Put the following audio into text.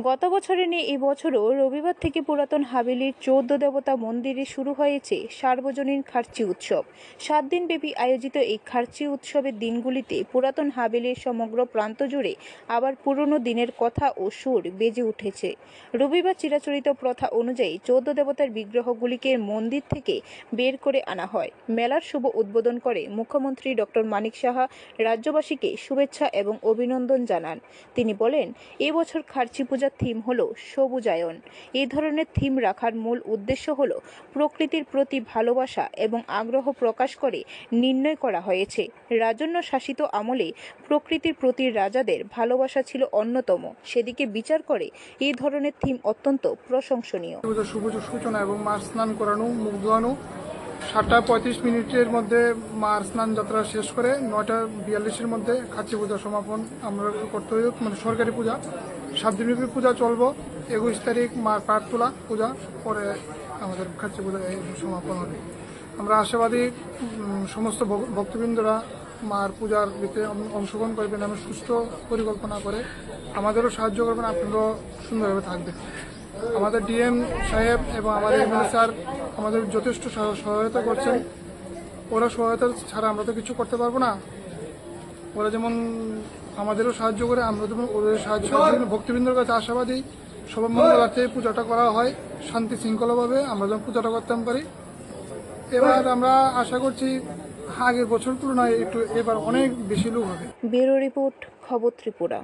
গত বছরের নিয়ে এই বছরও রবিবার থেকে পুরাতন হাভেলির 14 দেবতা মন্দিরে শুরু হয়েছে সার্বজনীন খার্চি উৎসব। 7 দিনব্যাপী আয়োজিত এই খার্চি উৎসবের দিনগুলিতে পুরাতন হাভেলির সমগ্র প্রান্ত জুড়ে আবার পুরনো দিনের কথা ও সুর বেজে উঠেছে। রবিবার চিরাচরিত প্রথা অনুযায়ী 14 দেবতার বিগ্রহগুলিকে মন্দির থেকে বের করে আনা হয়। মেলার শুভ উদ্বোধন করে মুখ্যমন্ত্রী ডক্টর মানিক সাহা রাজ্যবাসীকে শুভেচ্ছা এবং অভিনন্দন জানান। তিনি বলেন, এবছর খার্চি পূজার থিম হলো সবুজায়ন। এই ধরনের থিম রাখার মূল উদ্দেশ্য হলো প্রকৃতির প্রতি ভালোবাসা এবং আগ্রহ প্রকাশ করে নির্ণয় করা হয়েছে। রাজন্য শাসিত আমলে প্রকৃতির প্রতি রাজাদের ভালোবাসা ছিল অন্যতম, সেদিকে বিচার করে এই ধরনের থিম অত্যন্ত প্রশংসনীয়। শুভ সূচনা এবং মার স্নান করানো, মুখ ধোয়ানো 7:35 মধ্যে মার স্নান যাত্রা শেষ করে 9:42 মধ্যে খার্চি পূজা সমাপন আমরা করতে হবে। মানে সরকারি পূজা 7 দিনব্যাপী পূজা চলবো। 21 তারিখ মার পাট তোলা পূজা, পরে আমাদের খার্চি পূজা সমাপন হবে। আমরা আশাবাদী সমস্ত ভক্তবৃন্দরা মার পূজার ভিতরে অংশগ্রহণ করবেন এবং সুস্থ পরিকল্পনা করে আমাদেরও সাহায্য করবেন, আপনারাও সুন্দরভাবে থাকবেন। আমাদের ডিএম সাহেব এবং আমাদের এমএলএ স্যার আমাদের যথেষ্ট সহায়তা করছেন। ওরা সহায়তা ছাড়া আমরা তো কিছু করতে পারবো না। ওরা যেমন আমাদেরও সাহায্য করে, আমরা যেমন ওদের সাহায্য ভক্তিবৃন্দের কাছে আশাবাদী সবার মঙ্গলার্থে পূজাটা করা হয় শান্তি শৃঙ্খলাভাবে, আমরা যেমন পূজাটা করতে পারি। এবার আমরা আশা করছি আগের বছর তুলনায় একটু এবার অনেক বেশি লোক হবে। ব্যুরো রিপোর্ট, খবর ত্রিপুরা।